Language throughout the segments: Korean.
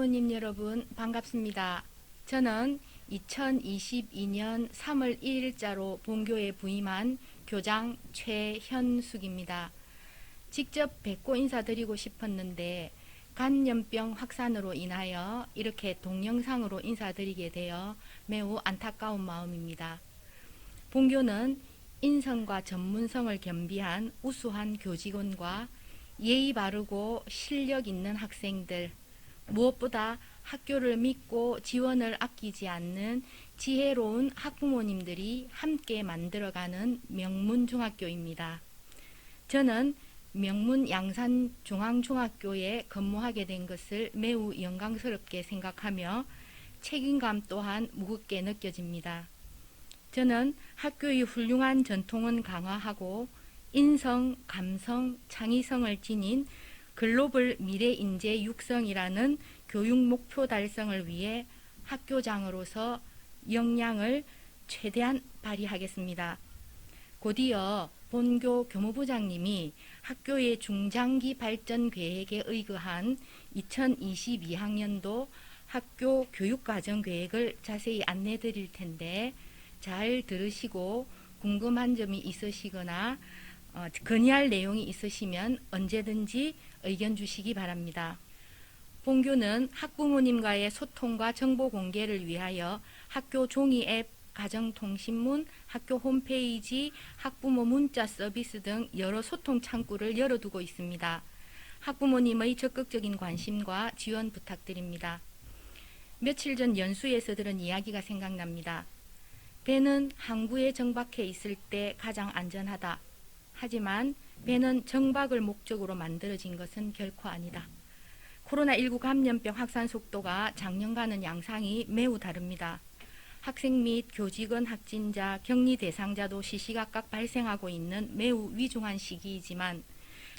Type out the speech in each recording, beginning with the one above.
부모님 여러분 반갑습니다. 저는 2022년 3월 1일자로 본교에 부임한 교장 최현숙입니다. 직접 뵙고 인사드리고 싶었는데 간염병 확산으로 인하여 이렇게 동영상으로 인사드리게 되어 매우 안타까운 마음입니다. 본교는 인성과 전문성을 겸비한 우수한 교직원과 예의 바르고 실력 있는 학생들, 무엇보다 학교를 믿고 지원을 아끼지 않는 지혜로운 학부모님들이 함께 만들어가는 명문중학교입니다. 저는 명문 양산중앙중학교에 근무하게 된 것을 매우 영광스럽게 생각하며 책임감 또한 무겁게 느껴집니다. 저는 학교의 훌륭한 전통은 강화하고 인성, 감성, 창의성을 지닌 글로벌 미래 인재 육성이라는 교육 목표 달성을 위해 학교장으로서 역량을 최대한 발휘하겠습니다. 곧이어 본교 교무부장님이 학교의 중장기 발전 계획에 의거한 2022학년도 학교 교육과정 계획을 자세히 안내 드릴 텐데 잘 들으시고 궁금한 점이 있으시거나 건의할 내용이 있으시면 언제든지 의견 주시기 바랍니다. 본교는 학부모님과의 소통과 정보 공개를 위하여 학교 종이 앱, 가정통신문, 학교 홈페이지, 학부모 문자 서비스 등 여러 소통 창구를 열어두고 있습니다. 학부모님의 적극적인 관심과 지원 부탁드립니다. 며칠 전 연수에서 들은 이야기가 생각납니다. 배는 항구에 정박해 있을 때 가장 안전하다. 하지만 배는 정박을 목적으로 만들어진 것은 결코 아니다. 코로나19 감염병 확산 속도가 작년과는 양상이 매우 다릅니다. 학생 및 교직원 확진자, 격리 대상자도 시시각각 발생하고 있는 매우 위중한 시기이지만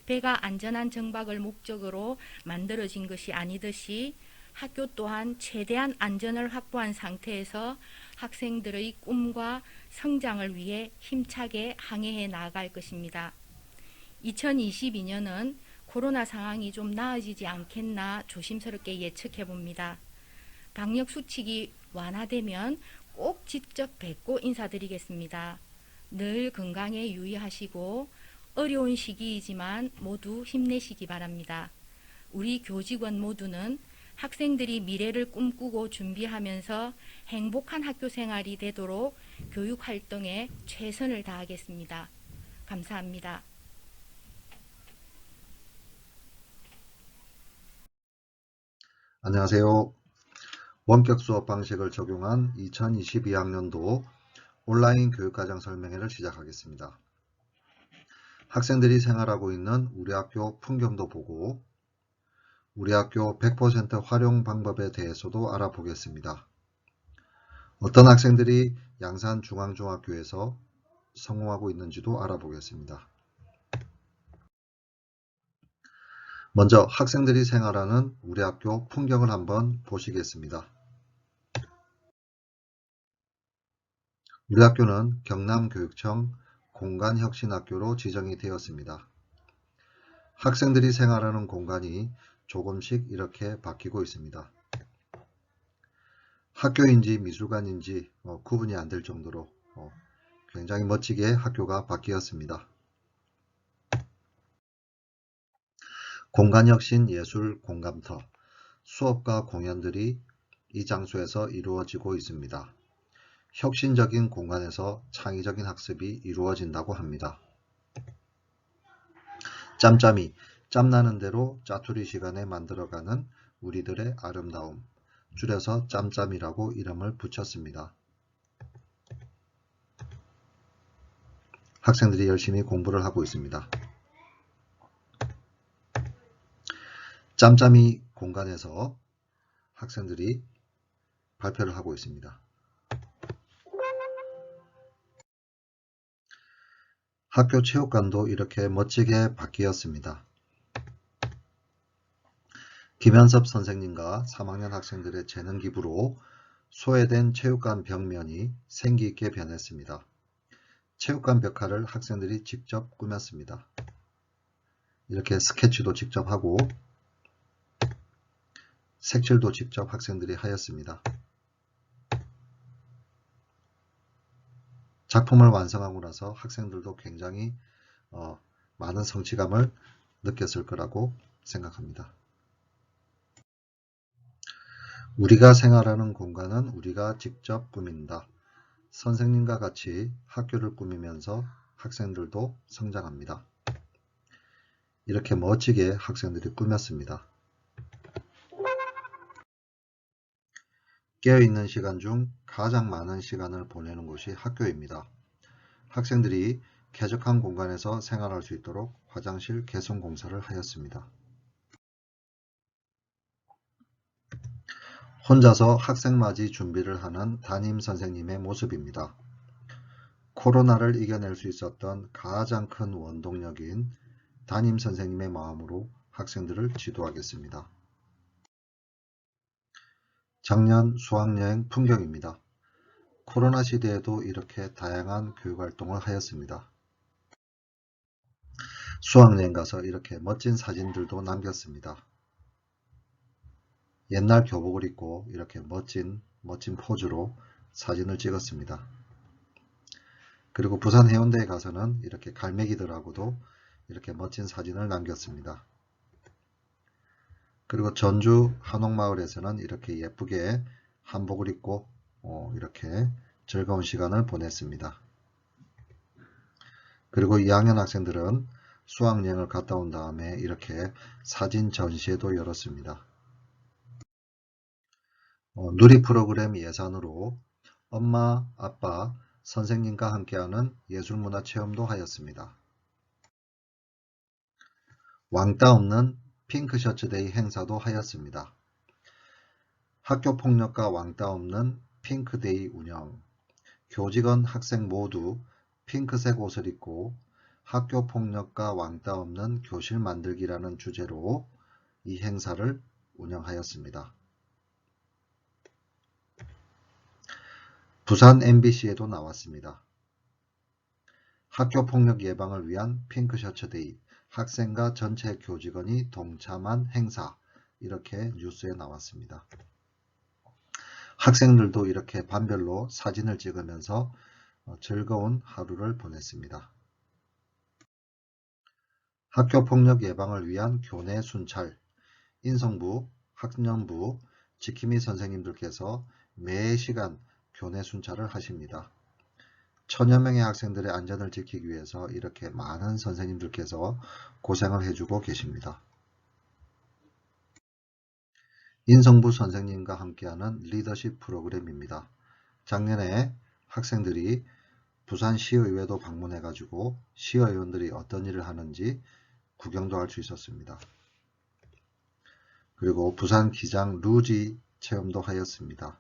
배가 안전한 정박을 목적으로 만들어진 것이 아니듯이 학교 또한 최대한 안전을 확보한 상태에서 학생들의 꿈과 성장을 위해 힘차게 항해해 나아갈 것입니다. 2022년은 코로나 상황이 좀 나아지지 않겠나 조심스럽게 예측해 봅니다. 방역 수칙이 완화되면 꼭 직접 뵙고 인사드리겠습니다. 늘 건강에 유의하시고 어려운 시기이지만 모두 힘내시기 바랍니다. 우리 교직원 모두는 학생들이 미래를 꿈꾸고 준비하면서 행복한 학교 생활이 되도록 교육 활동에 최선을 다하겠습니다. 감사합니다. 안녕하세요. 원격 수업 방식을 적용한 2022학년도 온라인 교육과정 설명회를 시작하겠습니다. 학생들이 생활하고 있는 우리 학교 풍경도 보고 우리 학교 100% 활용 방법에 대해서도 알아보겠습니다. 어떤 학생들이 양산중앙중학교에서 성공하고 있는지도 알아보겠습니다. 먼저 학생들이 생활하는 우리 학교 풍경을 한번 보시겠습니다. 우리 학교는 경남교육청 공간혁신학교로 지정이 되었습니다. 학생들이 생활하는 공간이 조금씩 이렇게 바뀌고 있습니다. 학교인지 미술관인지 구분이 안 될 정도로 굉장히 멋지게 학교가 바뀌었습니다. 공간혁신 예술 공감터, 수업과 공연들이 이 장소에서 이루어지고 있습니다. 혁신적인 공간에서 창의적인 학습이 이루어진다고 합니다. 짬짬이, 짬나는 대로 짜투리 시간에 만들어가는 우리들의 아름다움, 줄여서 짬짬이라고 이름을 붙였습니다. 학생들이 열심히 공부를 하고 있습니다. 짬짬이 공간에서 학생들이 발표를 하고 있습니다. 학교 체육관도 이렇게 멋지게 바뀌었습니다. 김현섭 선생님과 3학년 학생들의 재능 기부로 소외된 체육관 벽면이 생기 있게 변했습니다. 체육관 벽화를 학생들이 직접 꾸몄습니다. 이렇게 스케치도 직접 하고 색칠도 직접 학생들이 하였습니다. 작품을 완성하고 나서 학생들도 굉장히 많은 성취감을 느꼈을 거라고 생각합니다. 우리가 생활하는 공간은 우리가 직접 꾸민다. 선생님과 같이 학교를 꾸미면서 학생들도 성장합니다. 이렇게 멋지게 학생들이 꾸몄습니다. 깨어있는 시간 중 가장 많은 시간을 보내는 곳이 학교입니다. 학생들이 쾌적한 공간에서 생활할 수 있도록 화장실 개선 공사를 하였습니다. 혼자서 학생맞이 준비를 하는 담임 선생님의 모습입니다. 코로나를 이겨낼 수 있었던 가장 큰 원동력인 담임 선생님의 마음으로 학생들을 지도하겠습니다. 작년 수학여행 풍경입니다. 코로나 시대에도 이렇게 다양한 교육활동을 하였습니다. 수학여행 가서 이렇게 멋진 사진들도 남겼습니다. 옛날 교복을 입고 이렇게 멋진 포즈로 사진을 찍었습니다. 그리고 부산 해운대에 가서는 이렇게 갈매기들하고도 이렇게 멋진 사진을 남겼습니다. 그리고 전주 한옥마을에서는 이렇게 예쁘게 한복을 입고 이렇게 즐거운 시간을 보냈습니다. 그리고 2학년 학생들은 수학여행을 갔다 온 다음에 이렇게 사진 전시회도 열었습니다. 누리 프로그램 예산으로 엄마, 아빠, 선생님과 함께하는 예술문화 체험도 하였습니다. 왕따 없는 핑크 셔츠 데이 행사도 하였습니다. 학교 폭력과 왕따 없는 핑크데이 운영, 교직원 학생 모두 핑크색 옷을 입고 학교 폭력과 왕따 없는 교실 만들기라는 주제로 이 행사를 운영하였습니다. 부산 MBC에도 나왔습니다. 학교 폭력 예방을 위한 핑크 셔츠 데이, 학생과 전체 교직원이 동참한 행사, 이렇게 뉴스에 나왔습니다. 학생들도 이렇게 반별로 사진을 찍으면서 즐거운 하루를 보냈습니다. 학교 폭력 예방을 위한 교내 순찰, 인성부, 학년부, 지킴이 선생님들께서 매 시간 교내 순찰을 하십니다. 1000여 명의 학생들의 안전을 지키기 위해서 이렇게 많은 선생님들께서 고생을 해주고 계십니다. 인성부 선생님과 함께하는 리더십 프로그램입니다. 작년에 학생들이 부산시의회도 방문해가지고 시의원들이 어떤 일을 하는지 구경도 할 수 있었습니다. 그리고 부산 기장 루지 체험도 하였습니다.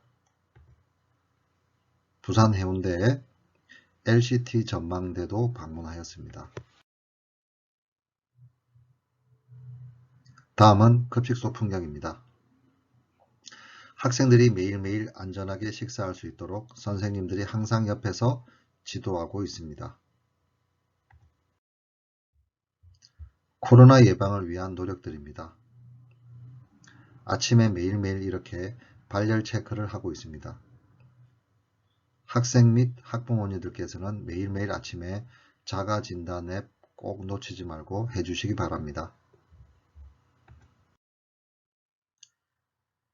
부산 해운대에 LCT 전망대도 방문하였습니다. 다음은 급식소 풍경입니다. 학생들이 매일매일 안전하게 식사할 수 있도록 선생님들이 항상 옆에서 지도하고 있습니다. 코로나 예방을 위한 노력들입니다. 아침에 매일매일 이렇게 발열 체크를 하고 있습니다. 학생 및 학부모님들께서는 매일매일 아침에 자가진단 앱 꼭 놓치지 말고 해주시기 바랍니다.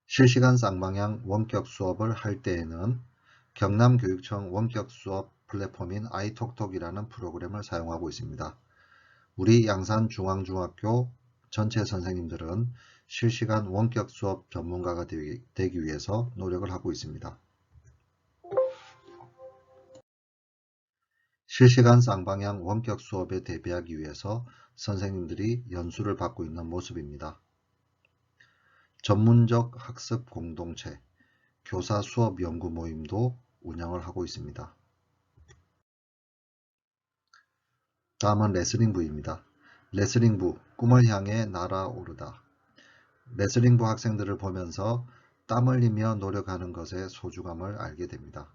실시간 쌍방향 원격 수업을 할 때에는 경남교육청 원격 수업 플랫폼인 아이톡톡이라는 프로그램을 사용하고 있습니다. 우리 양산중앙중학교 전체 선생님들은 실시간 원격 수업 전문가가 되기 위해서 노력을 하고 있습니다. 실시간 쌍방향 원격 수업에 대비하기 위해서 선생님들이 연수를 받고 있는 모습입니다. 전문적 학습 공동체, 교사 수업 연구 모임도 운영을 하고 있습니다. 다음은 레슬링부입니다. 레슬링부, 꿈을 향해 날아오르다. 레슬링부 학생들을 보면서 땀 흘리며 노력하는 것의 소중함을 알게 됩니다.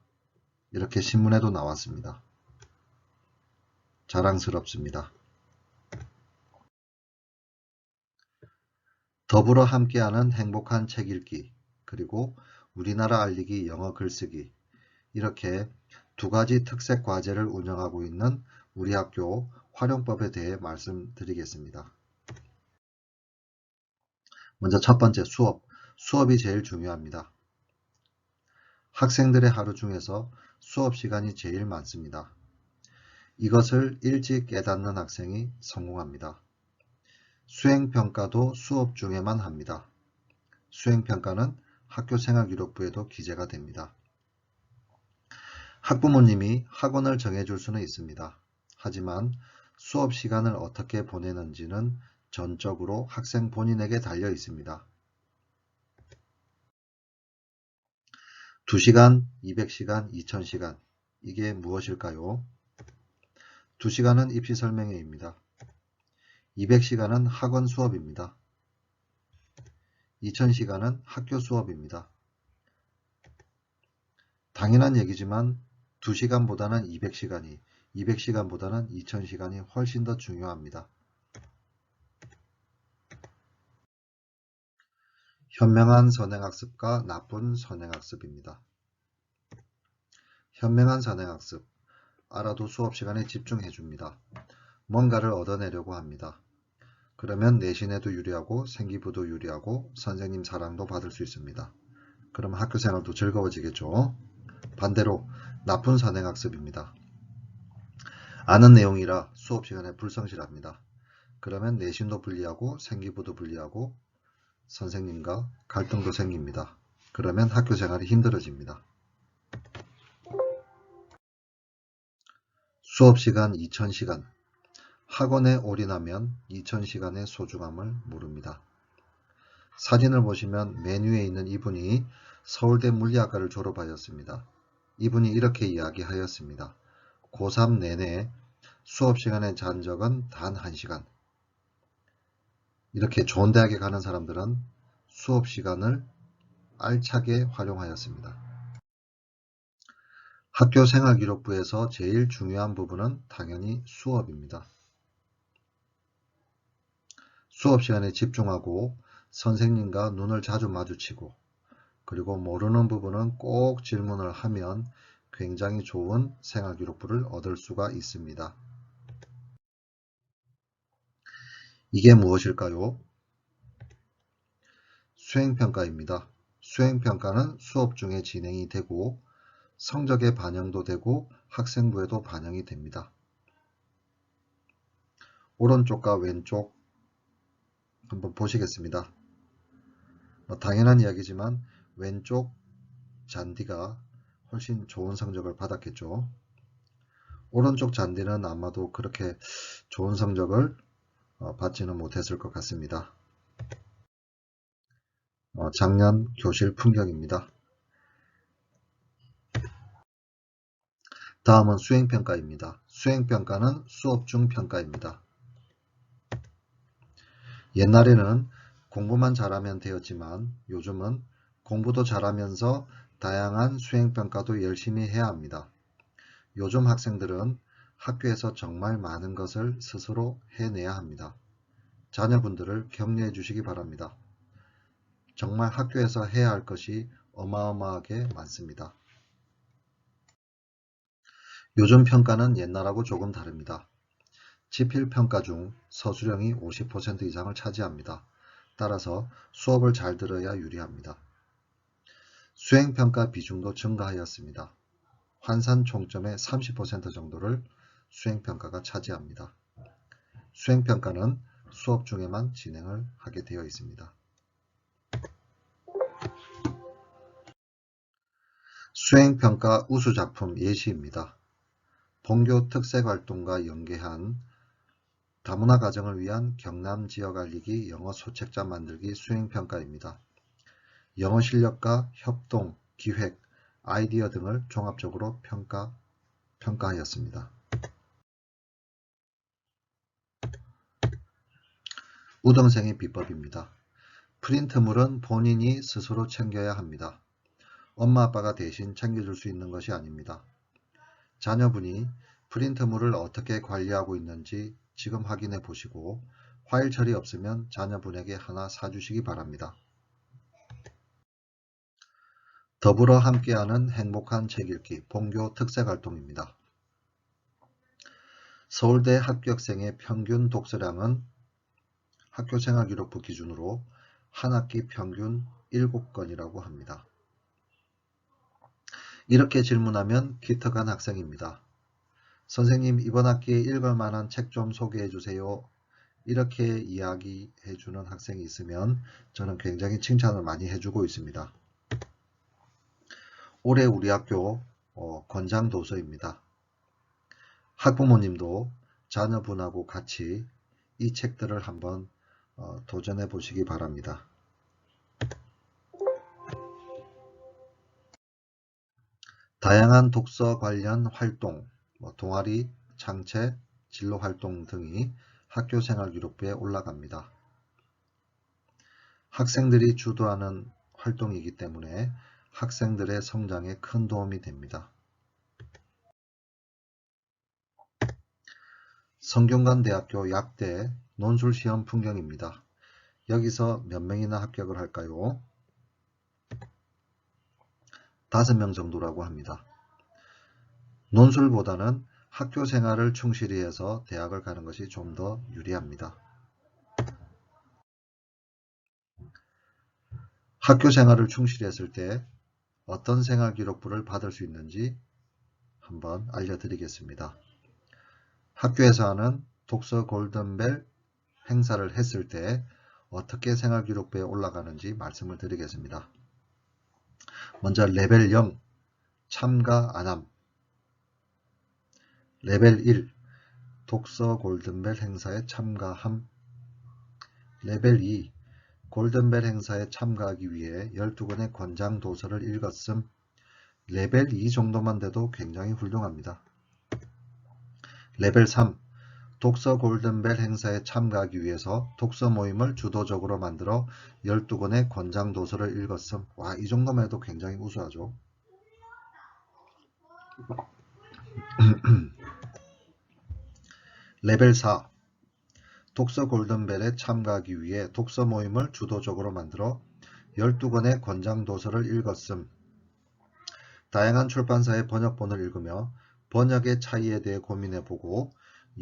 이렇게 신문에도 나왔습니다. 자랑스럽습니다. 더불어 함께하는 행복한 책 읽기, 그리고 우리나라 알리기 영어 글쓰기, 이렇게 두 가지 특색 과제를 운영하고 있는 우리 학교 활용법에 대해 말씀드리겠습니다. 먼저 첫 번째 수업. 수업이 제일 중요합니다. 학생들의 하루 중에서 수업 시간이 제일 많습니다. 이것을 일찍 깨닫는 학생이 성공합니다. 수행평가도 수업 중에만 합니다. 수행평가는 학교생활기록부에도 기재가 됩니다. 학부모님이 학원을 정해줄 수는 있습니다. 하지만 수업 시간을 어떻게 보내는지는 전적으로 학생 본인에게 달려 있습니다. 2시간, 200시간, 2000시간. 이게 무엇일까요? 2시간은 입시 설명회입니다. 200시간은 학원 수업입니다. 2000시간은 학교 수업입니다. 당연한 얘기지만 2시간보다는 200시간이, 200시간보다는 2000시간이 훨씬 더 중요합니다. 현명한 선행학습과 나쁜 선행학습입니다. 현명한 선행학습, 알아도 수업 시간에 집중해 줍니다. 뭔가를 얻어내려고 합니다. 그러면 내신에도 유리하고 생기부도 유리하고 선생님 사랑도 받을 수 있습니다. 그럼 학교 생활도 즐거워지겠죠. 반대로 나쁜 선행학습입니다. 아는 내용이라 수업 시간에 불성실합니다. 그러면 내신도 불리하고 생기부도 불리하고 선생님과 갈등도 생깁니다. 그러면 학교 생활이 힘들어집니다. 수업 시간 2000시간. 학원에 올인하면 2000시간의 소중함을 모릅니다. 사진을 보시면 맨 위에 있는 이분이 서울대 물리학과를 졸업하였습니다. 이분이 이렇게 이야기하였습니다. 고3 내내 수업 시간에 잔 적은 단 1시간. 이렇게 좋은 대학에 가는 사람들은 수업 시간을 알차게 활용하였습니다. 학교 생활기록부에서 제일 중요한 부분은 당연히 수업입니다. 수업 시간에 집중하고 선생님과 눈을 자주 마주치고 그리고 모르는 부분은 꼭 질문을 하면 굉장히 좋은 생활기록부를 얻을 수가 있습니다. 이게 무엇일까요? 수행평가입니다. 수행평가는 수업 중에 진행이 되고 성적에 반영도 되고 학생부에도 반영이 됩니다. 오른쪽과 왼쪽 한번 보시겠습니다. 당연한 이야기지만 왼쪽 잔디가 훨씬 좋은 성적을 받았겠죠. 오른쪽 잔디는 아마도 그렇게 좋은 성적을 받지는 못했을 것 같습니다. 작년 교실 풍경입니다. 다음은 수행평가입니다. 수행평가는 수업 중 평가입니다. 옛날에는 공부만 잘하면 되었지만 요즘은 공부도 잘하면서 다양한 수행평가도 열심히 해야 합니다. 요즘 학생들은 학교에서 정말 많은 것을 스스로 해내야 합니다. 자녀분들을 격려해 주시기 바랍니다. 정말 학교에서 해야 할 것이 어마어마하게 많습니다. 요즘 평가는 옛날하고 조금 다릅니다. 지필평가 중 서술형이 50% 이상을 차지합니다. 따라서 수업을 잘 들어야 유리합니다. 수행평가 비중도 증가하였습니다. 환산 총점의 30% 정도를 수행평가가 차지합니다. 수행평가는 수업 중에만 진행을 하게 되어 있습니다. 수행평가 우수작품 예시입니다. 본교 특색활동과 연계한 다문화 가정을 위한 경남 지역 알리기 영어 소책자 만들기 수행평가입니다. 영어 실력과 협동, 기획, 아이디어 등을 종합적으로 평가하였습니다. 우등생의 비법입니다. 프린트물은 본인이 스스로 챙겨야 합니다. 엄마 아빠가 대신 챙겨줄 수 있는 것이 아닙니다. 자녀분이 프린트물을 어떻게 관리하고 있는지 지금 확인해 보시고 파일 처리 없으면 자녀분에게 하나 사주시기 바랍니다. 더불어 함께하는 행복한 책 읽기 본교 특색활동입니다. 서울대 합격생의 평균 독서량은 학교생활기록부 기준으로 한 학기 평균 7권이라고 합니다. 이렇게 질문하면 기특한 학생입니다. 선생님, 이번 학기에 읽을 만한 책 좀 소개해 주세요. 이렇게 이야기해 주는 학생이 있으면 저는 굉장히 칭찬을 많이 해주고 있습니다. 올해 우리 학교 권장 도서입니다. 학부모님도 자녀분하고 같이 이 책들을 한번 도전해 보시기 바랍니다. 다양한 독서 관련 활동, 동아리, 창체, 진로활동 등이 학교생활기록부에 올라갑니다. 학생들이 주도하는 활동이기 때문에 학생들의 성장에 큰 도움이 됩니다. 성균관대학교 약대 논술시험 풍경입니다. 여기서 몇 명이나 합격을 할까요? 5명 정도라고 합니다. 논술보다는 학교 생활을 충실히 해서 대학을 가는 것이 좀 더 유리합니다. 학교 생활을 충실히 했을 때 어떤 생활기록부를 받을 수 있는지 한번 알려드리겠습니다. 학교에서 하는 독서 골든벨 행사를 했을 때 어떻게 생활기록부에 올라가는지 말씀을 드리겠습니다. 먼저 레벨 0 참가 안함, 레벨 1 독서 골든벨 행사에 참가함, 레벨 2 골든벨 행사에 참가하기 위해 12권의 권장 도서를 읽었음. 레벨 2 정도만 돼도 굉장히 훌륭합니다. 레벨 3 독서 골든벨 행사에 참가하기 위해서 독서 모임을 주도적으로 만들어 12권의 권장 도서를 읽었음. 와, 이 정도만 해도 굉장히 우수하죠. 레벨 4 독서 골든벨에 참가하기 위해 독서 모임을 주도적으로 만들어 12권의 권장 도서를 읽었음. 다양한 출판사의 번역본을 읽으며 번역의 차이에 대해 고민해보고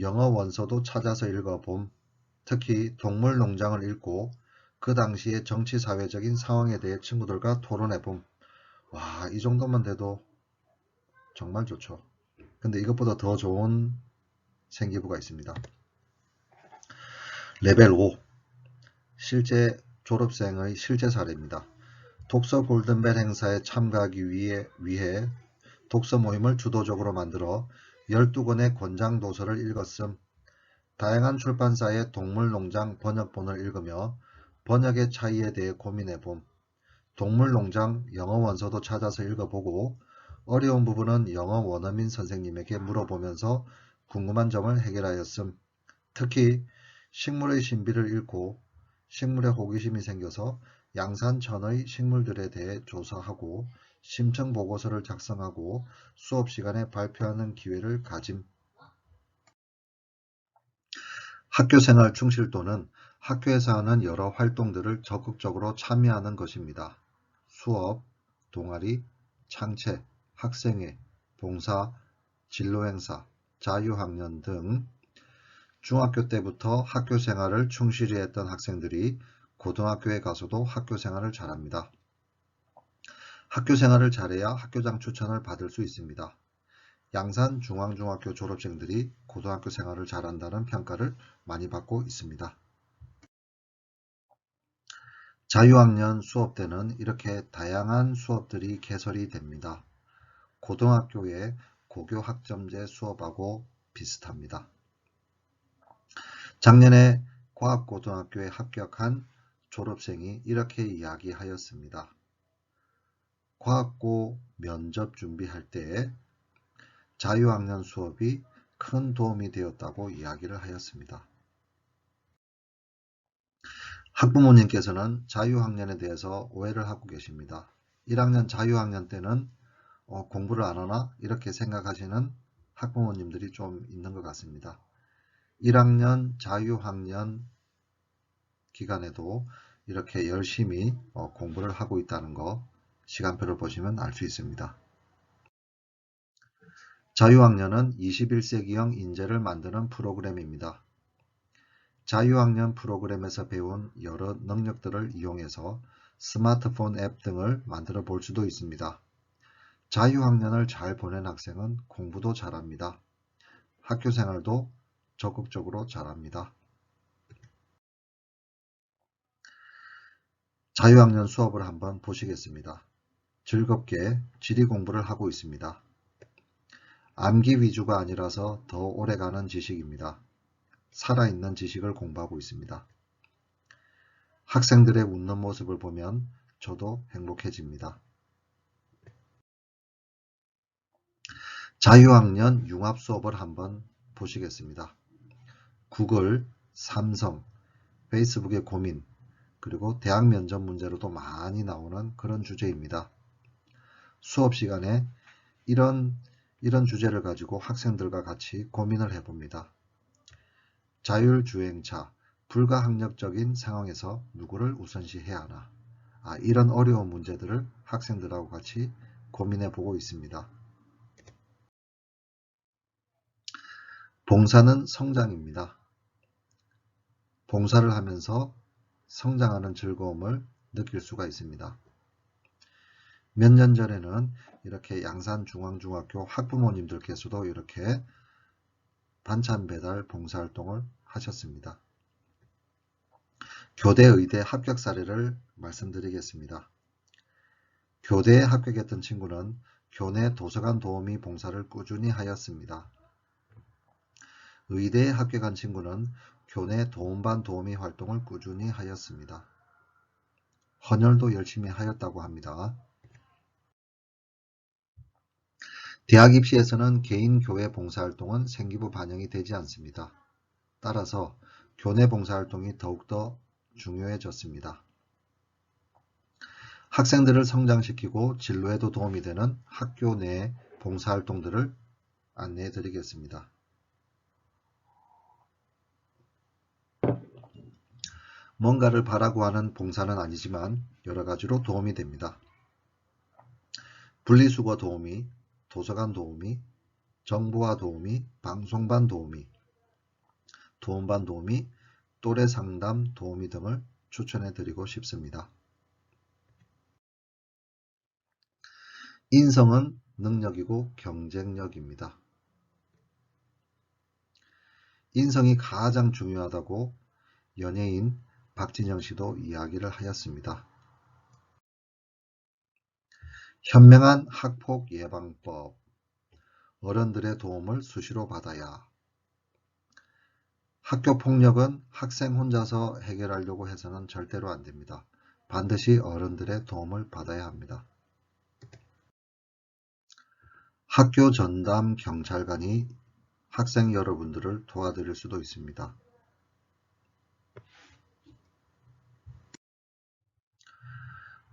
영어 원서도 찾아서 읽어봄. 특히 동물농장을 읽고 그 당시의 정치사회적인 상황에 대해 친구들과 토론해봄. 와, 이 정도만 돼도 정말 좋죠. 근데 이것보다 더 좋은 생기부가 있습니다. 레벨 5 실제 졸업생의 실제 사례입니다. 독서 골든벨 행사에 참가하기 위해 독서 모임을 주도적으로 만들어 12권의 권장 도서를 읽었음. 다양한 출판사의 동물농장 번역본을 읽으며 번역의 차이에 대해 고민해봄. 동물농장 영어 원서도 찾아서 읽어보고 어려운 부분은 영어 원어민 선생님에게 물어보면서 궁금한 점을 해결하였음. 특히 식물의 신비를 읽고 식물에 호기심이 생겨서 양산천의 식물들에 대해 조사하고 심층 보고서를 작성하고 수업 시간에 발표하는 기회를 가짐. 학교생활 충실도는 학교에서 하는 여러 활동들을 적극적으로 참여하는 것입니다. 수업, 동아리, 창체, 학생회, 봉사, 진로행사, 자유학년 등 중학교 때부터 학교생활을 충실히 했던 학생들이 고등학교에 가서도 학교생활을 잘합니다. 학교생활을 잘해야 학교장 추천을 받을 수 있습니다. 양산중앙중학교 졸업생들이 고등학교 생활을 잘한다는 평가를 많이 받고 있습니다. 자유학년 수업 때는 이렇게 다양한 수업들이 개설이 됩니다. 고등학교의 고교학점제 수업하고 비슷합니다. 작년에 과학고등학교에 합격한 졸업생이 이렇게 이야기하였습니다. 과학고 면접 준비할 때 자유학년 수업이 큰 도움이 되었다고 이야기를 하였습니다. 학부모님께서는 자유학년에 대해서 오해를 하고 계십니다. 1학년 자유학년 때는 공부를 안 하나? 이렇게 생각하시는 학부모님들이 좀 있는 것 같습니다. 1학년 자유학년 기간에도 이렇게 열심히 공부를 하고 있다는 거 시간표를 보시면 알 수 있습니다. 자유학년은 21세기형 인재를 만드는 프로그램입니다. 자유학년 프로그램에서 배운 여러 능력들을 이용해서 스마트폰 앱 등을 만들어 볼 수도 있습니다. 자유학년을 잘 보낸 학생은 공부도 잘합니다. 학교 생활도 적극적으로 잘합니다. 자유학년 수업을 한번 보시겠습니다. 즐겁게 지리 공부를 하고 있습니다. 암기 위주가 아니라서 더 오래가는 지식입니다. 살아있는 지식을 공부하고 있습니다. 학생들의 웃는 모습을 보면 저도 행복해집니다. 자유학년 융합 수업을 한번 보시겠습니다. 구글, 삼성, 페이스북의 고민, 그리고 대학 면접 문제로도 많이 나오는 그런 주제입니다. 수업 시간에 이런 주제를 가지고 학생들과 같이 고민을 해봅니다. 자율주행차, 불가항력적인 상황에서 누구를 우선시해야 하나? 이런 어려운 문제들을 학생들하고 같이 고민해 보고 있습니다. 봉사는 성장입니다. 봉사를 하면서 성장하는 즐거움을 느낄 수가 있습니다. 몇 년 전에는 이렇게 양산중앙중학교 학부모님들께서도 이렇게 반찬 배달 봉사활동을 하셨습니다. 교대, 의대 합격 사례를 말씀드리겠습니다. 교대에 합격했던 친구는 교내 도서관 도우미 봉사를 꾸준히 하였습니다. 의대에 합격한 친구는 교내 도움반 도우미 활동을 꾸준히 하였습니다. 헌혈도 열심히 하였다고 합니다. 대학 입시에서는 개인 교회 봉사활동은 생기부 반영이 되지 않습니다. 따라서 교내 봉사활동이 더욱더 중요해졌습니다. 학생들을 성장시키고 진로에도 도움이 되는 학교 내 봉사활동들을 안내해 드리겠습니다. 뭔가를 바라고 하는 봉사는 아니지만 여러 가지로 도움이 됩니다. 분리수거 도우미, 도서관 도우미, 정보화 도우미, 방송반 도우미, 도움반 도우미, 또래 상담 도우미 등을 추천해 드리고 싶습니다. 인성은 능력이고 경쟁력입니다. 인성이 가장 중요하다고 연예인 박진영 씨도 이야기를 하였습니다. 현명한 학폭 예방법, 어른들의 도움을 수시로 받아야. 학교 폭력은 학생 혼자서 해결하려고 해서는 절대로 안 됩니다. 반드시 어른들의 도움을 받아야 합니다. 학교 전담 경찰관이 학생 여러분들을 도와드릴 수도 있습니다.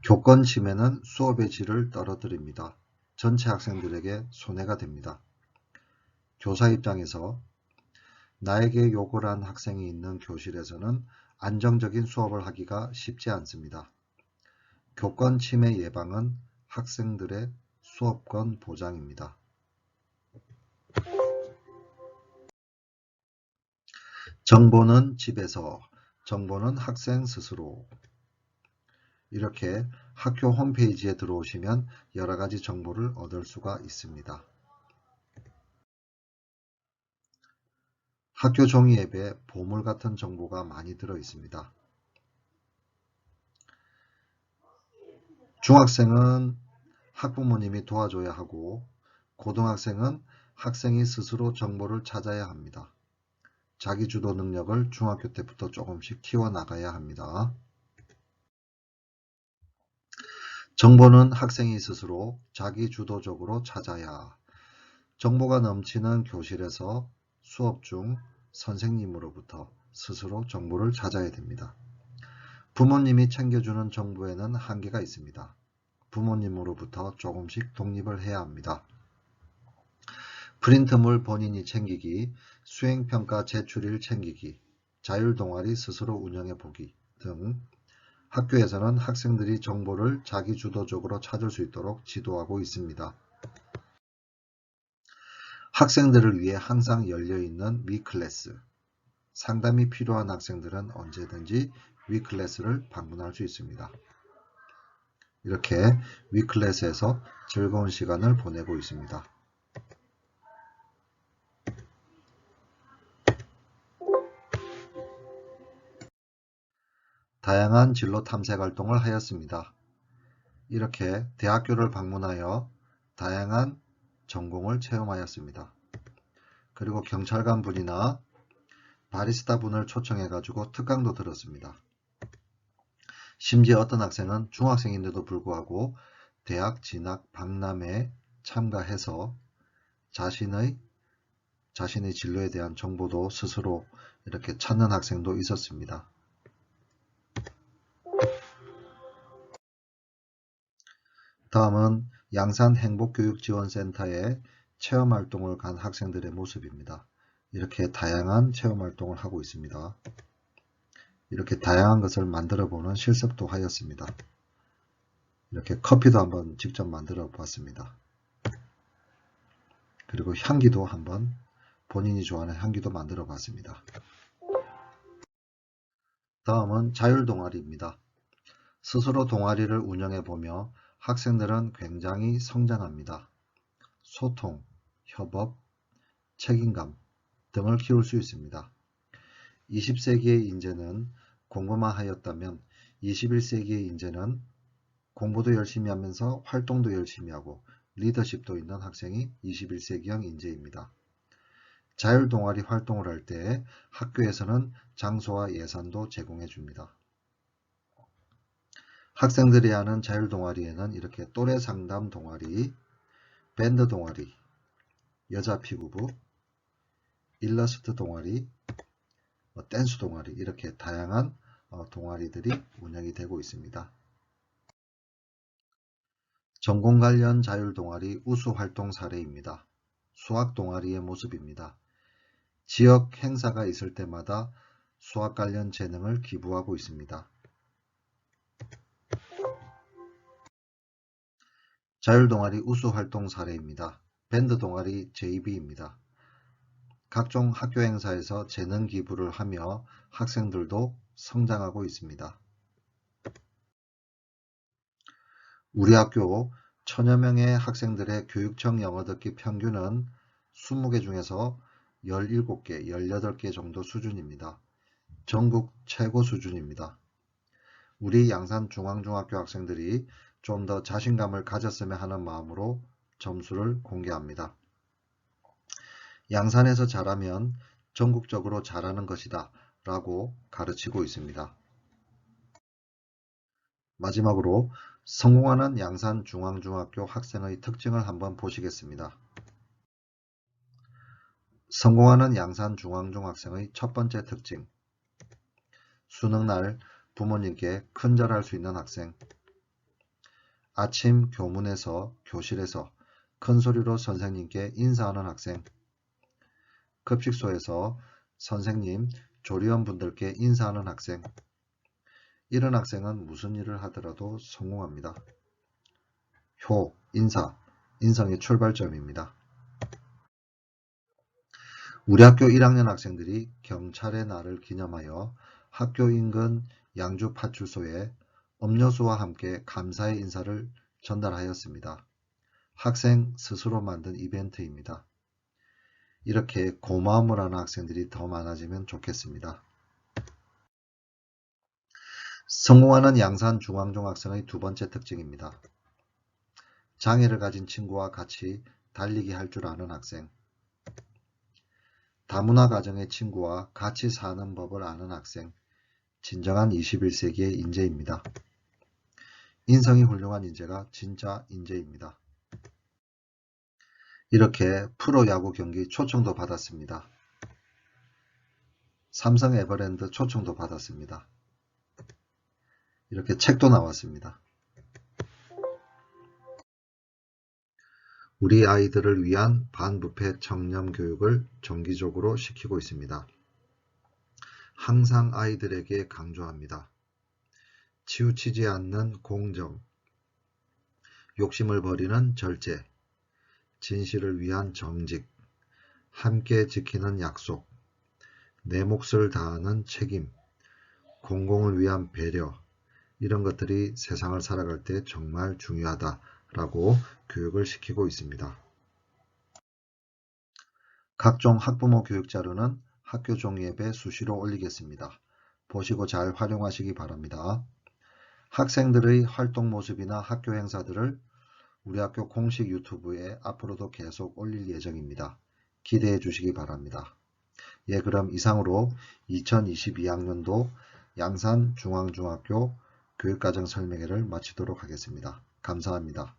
교권 침해는 수업의 질을 떨어뜨립니다. 전체 학생들에게 손해가 됩니다. 교사 입장에서 나에게 욕을 한 학생이 있는 교실에서는 안정적인 수업을 하기가 쉽지 않습니다. 교권 침해 예방은 학생들의 수업권 보장입니다. 정보는 집에서, 정보는 학생 스스로. 이렇게 학교 홈페이지에 들어오시면 여러 가지 정보를 얻을 수가 있습니다. 학교 종이 앱에 보물 같은 정보가 많이 들어 있습니다. 중학생은 학부모님이 도와줘야 하고 고등학생은 학생이 스스로 정보를 찾아야 합니다. 자기주도 능력을 중학교 때부터 조금씩 키워나가야 합니다. 정보는 학생이 스스로 자기주도적으로 찾아야. 정보가 넘치는 교실에서 수업 중 선생님으로부터 스스로 정보를 찾아야 됩니다. 부모님이 챙겨주는 정보에는 한계가 있습니다. 부모님으로부터 조금씩 독립을 해야 합니다. 프린트물 본인이 챙기기, 수행평가 제출일 챙기기, 자율동아리 스스로 운영해 보기 등 학교에서는 학생들이 정보를 자기주도적으로 찾을 수 있도록 지도하고 있습니다. 학생들을 위해 항상 열려있는 위클래스, 상담이 필요한 학생들은 언제든지 위클래스를 방문할 수 있습니다. 이렇게 위클래스에서 즐거운 시간을 보내고 있습니다. 다양한 진로 탐색 활동을 하였습니다. 이렇게 대학교를 방문하여 다양한 전공을 체험하였습니다. 그리고 경찰관 분이나 바리스타 분을 초청해 가지고 특강도 들었습니다. 심지어 어떤 학생은 중학생인데도 불구하고 대학 진학 박람회에 참가해서 자신의 진로에 대한 정보도 스스로 이렇게 찾는 학생도 있었습니다. 다음은 양산 행복교육지원센터에 체험활동을 간 학생들의 모습입니다. 이렇게 다양한 체험활동을 하고 있습니다. 이렇게 다양한 것을 만들어 보는 실습도 하였습니다. 이렇게 커피도 한번 직접 만들어 봤습니다. 그리고 향기도 한번 본인이 좋아하는 향기도 만들어 봤습니다. 다음은 자율동아리입니다. 스스로 동아리를 운영해 보며 학생들은 굉장히 성장합니다. 소통, 협업, 책임감 등을 키울 수 있습니다. 20세기의 인재는 공부만 하였다면 21세기의 인재는 공부도 열심히 하면서 활동도 열심히 하고 리더십도 있는 학생이 21세기형 인재입니다. 자율동아리 활동을 할 때 학교에서는 장소와 예산도 제공해 줍니다. 학생들이 하는 자율동아리에는 이렇게 또래상담 동아리, 밴드 동아리, 여자 피구부, 일러스트 동아리, 댄스 동아리 이렇게 다양한 동아리들이 운영이 되고 있습니다. 전공 관련 자율동아리 우수활동 사례입니다. 수학 동아리의 모습입니다. 지역 행사가 있을 때마다 수학 관련 재능을 기부하고 있습니다. 자율동아리 우수활동 사례입니다. 밴드 동아리 JB입니다. 각종 학교 행사에서 재능 기부를 하며 학생들도 성장하고 있습니다. 우리 학교 1000여 명의 학생들의 교육청 영어 듣기 평균은 20개 중에서 17개, 18개 정도 수준입니다. 전국 최고 수준입니다. 우리 양산중앙중학교 학생들이 좀 더 자신감을 가졌으면 하는 마음으로 점수를 공개합니다. 양산에서 잘하면 전국적으로 잘하는 것이다 라고 가르치고 있습니다. 마지막으로 성공하는 양산중앙중학교 학생의 특징을 한번 보시겠습니다. 성공하는 양산중앙중학생의 첫 번째 특징, 수능날 부모님께 큰절할 수 있는 학생, 아침 교문에서 교실에서 큰 소리로 선생님께 인사하는 학생, 급식소에서 선생님, 조리원분들께 인사하는 학생, 이런 학생은 무슨 일을 하더라도 성공합니다. 효, 인사, 인성의 출발점입니다. 우리 학교 1학년 학생들이 경찰의 날을 기념하여 학교 인근 양주파출소에 음료수와 함께 감사의 인사를 전달하였습니다. 학생 스스로 만든 이벤트입니다. 이렇게 고마움을 하는 학생들이 더 많아지면 좋겠습니다. 성공하는 양산중앙중학생의 두 번째 특징입니다. 장애를 가진 친구와 같이 달리기 할 줄 아는 학생, 다문화 가정의 친구와 같이 사는 법을 아는 학생, 진정한 21세기의 인재입니다. 인성이 훌륭한 인재가 진짜 인재입니다. 이렇게 프로야구 경기 초청도 받았습니다. 삼성 에버랜드 초청도 받았습니다. 이렇게 책도 나왔습니다. 우리 아이들을 위한 반부패 청렴 교육을 정기적으로 시키고 있습니다. 항상 아이들에게 강조합니다. 치우치지 않는 공정, 욕심을 버리는 절제, 진실을 위한 정직, 함께 지키는 약속, 내 몫을 다하는 책임, 공공을 위한 배려, 이런 것들이 세상을 살아갈 때 정말 중요하다라고 교육을 시키고 있습니다. 각종 학부모 교육 자료는 학교 종이앱에 수시로 올리겠습니다. 보시고 잘 활용하시기 바랍니다. 학생들의 활동 모습이나 학교 행사들을 우리 학교 공식 유튜브에 앞으로도 계속 올릴 예정입니다. 기대해 주시기 바랍니다. 예, 그럼 이상으로 2022학년도 양산중앙중학교 교육과정 설명회를 마치도록 하겠습니다. 감사합니다.